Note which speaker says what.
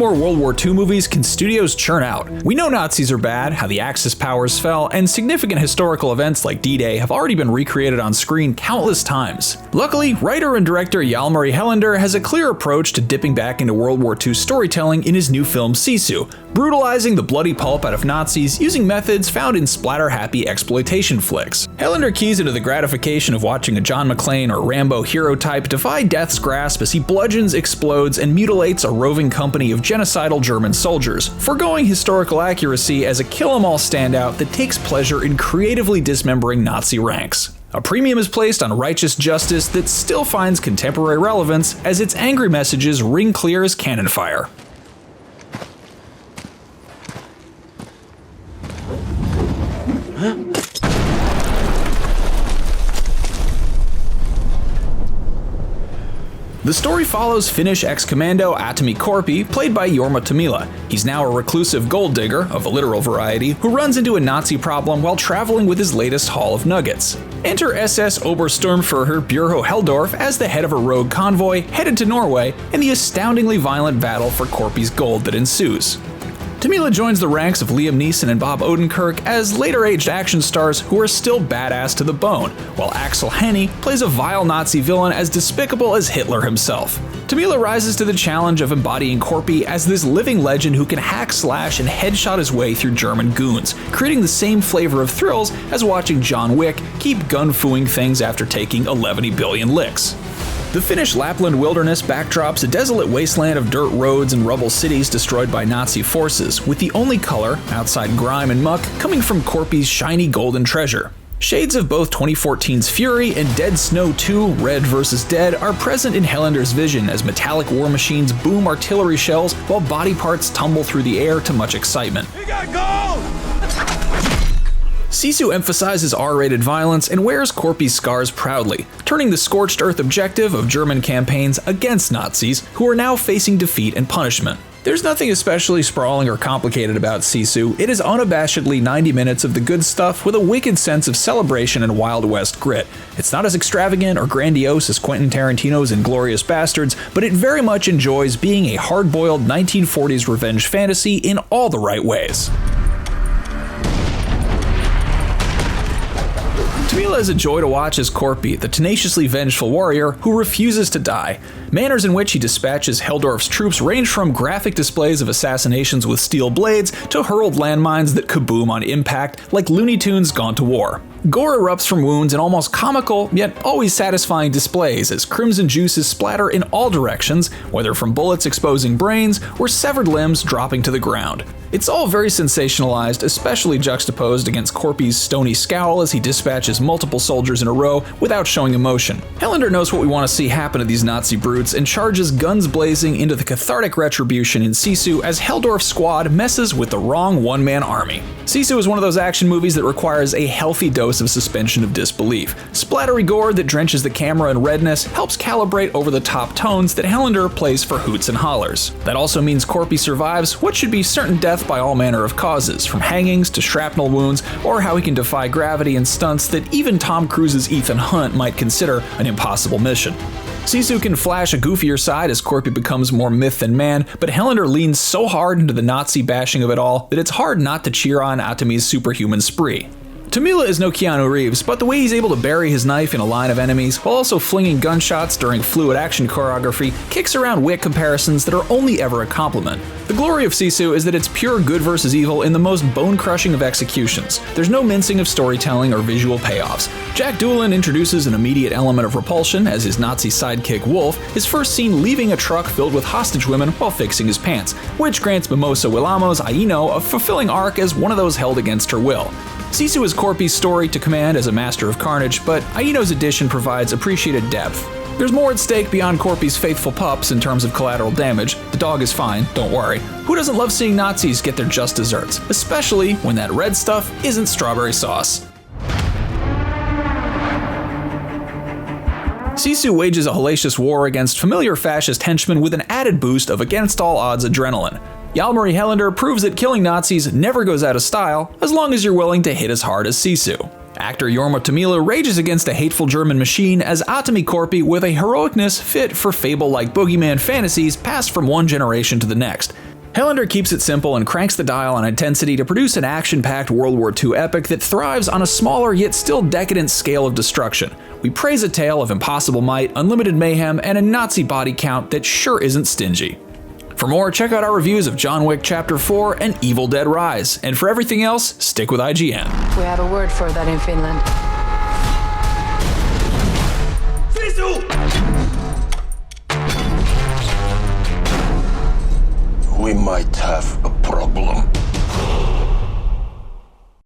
Speaker 1: more World War II movies can studios churn out? We know Nazis are bad, how the Axis powers fell, and significant historical events like D-Day have already been recreated on screen countless times. Luckily, writer and director Jalmari Helander has a clear approach to dipping back into World War II storytelling in his new film Sisu, brutalizing the bloody pulp out of Nazis using methods found in splatter-happy exploitation flicks. Helander keys into the gratification of watching a John McClane or Rambo hero type defy death's grasp as he bludgeons, explodes, and mutilates a roving company of genocidal German soldiers, foregoing historical accuracy as a kill-em-all standout that takes pleasure in creatively dismembering Nazi ranks. A premium is placed on righteous justice that still finds contemporary relevance as its angry messages ring clear as cannon fire. The story follows Finnish ex-commando Aatami Korpi, played by Jorma Tommila. He's now a reclusive gold digger, of a literal variety, who runs into a Nazi problem while traveling with his latest haul of nuggets. Enter SS Obersturmführer Bürho Heldorf as the head of a rogue convoy headed to Norway, and the astoundingly violent battle for Korpi's gold that ensues. Tommila joins the ranks of Liam Neeson and Bob Odenkirk as later-aged action stars who are still badass to the bone, while Axel Hennie plays a vile Nazi villain as despicable as Hitler himself. Tommila rises to the challenge of embodying Korpi as this living legend who can hack, slash, and headshot his way through German goons, creating the same flavor of thrills as watching John Wick keep gun-fooing things after taking 11 billion licks. The Finnish Lapland wilderness backdrops a desolate wasteland of dirt roads and rubble cities destroyed by Nazi forces, with the only color, outside grime and muck, coming from Korpi's shiny golden treasure. Shades of both 2014's Fury and Dead Snow 2 Red vs. Dead are present in Helander's vision as metallic war machines boom artillery shells while body parts tumble through the air to much excitement.
Speaker 2: He got gold!
Speaker 1: Sisu emphasizes R-rated violence and wears Korpi's scars proudly, turning the scorched earth objective of German campaigns against Nazis, who are now facing defeat and punishment. There's nothing especially sprawling or complicated about Sisu. It is unabashedly 90 minutes of the good stuff with a wicked sense of celebration and Wild West grit. It's not as extravagant or grandiose as Quentin Tarantino's Inglourious Bastards, but it very much enjoys being a hard-boiled 1940s revenge fantasy in all the right ways. Tommila is a joy to watch as Korpi, the tenaciously vengeful warrior who refuses to die. Manners in which he dispatches Heldorf's troops range from graphic displays of assassinations with steel blades to hurled landmines that kaboom on impact like Looney Tunes Gone to War. Gore erupts from wounds in almost comical, yet always satisfying displays as crimson juices splatter in all directions, whether from bullets exposing brains or severed limbs dropping to the ground. It's all very sensationalized, especially juxtaposed against Korpi's stony scowl as he dispatches multiple soldiers in a row without showing emotion. Helander knows what we want to see happen to these Nazi brutes and charges guns blazing into the cathartic retribution in Sisu as Heldorf's squad messes with the wrong one-man army. Sisu is one of those action movies that requires a healthy dose of suspension of disbelief. Splattery gore that drenches the camera in redness helps calibrate over-the-top tones that Helander plays for hoots and hollers. That also means Korpi survives what should be certain death by all manner of causes, from hangings to shrapnel wounds, or how he can defy gravity in stunts that even Tom Cruise's Ethan Hunt might consider an impossible mission. Sisu can flash a goofier side as Korpi becomes more myth than man, but Helander leans so hard into the Nazi bashing of it all that it's hard not to cheer on Atami's superhuman spree. Tommila is no Keanu Reeves, but the way he's able to bury his knife in a line of enemies while also flinging gunshots during fluid action choreography kicks around wit comparisons that are only ever a compliment. The glory of Sisu is that it's pure good versus evil in the most bone-crushing of executions. There's no mincing of storytelling or visual payoffs. Jack Doolan introduces an immediate element of repulsion as his Nazi sidekick Wolf is first seen leaving a truck filled with hostage women while fixing his pants, which grants Mimosa Willamo's Aino a fulfilling arc as one of those held against her will. Sisu is Korpi's story to command as a master of carnage, but Aino's addition provides appreciated depth. There's more at stake beyond Korpi's faithful pups in terms of collateral damage. The dog is fine, don't worry. Who doesn't love seeing Nazis get their just desserts, especially when that red stuff isn't strawberry sauce? Sisu wages a hellacious war against familiar fascist henchmen with an added boost of against all odds adrenaline. Jalmari Helander proves that killing Nazis never goes out of style as long as you're willing to hit as hard as Sisu. Actor Jorma Tommila rages against a hateful German machine as Aatami Korpi with a heroicness fit for fable-like boogyman fantasies passed from one generation to the next. Helander keeps it simple and cranks the dial on intensity to produce an action-packed World War II epic that thrives on a smaller yet still decadent scale of destruction. We praise a tale of impossible might, unlimited mayhem, and a Nazi body count that sure isn't stingy. For more, check out our reviews of John Wick Chapter 4 and Evil Dead Rise, and for everything else, stick with IGN.
Speaker 2: We have a word for that in Finland.
Speaker 3: Sisu! We might have a problem.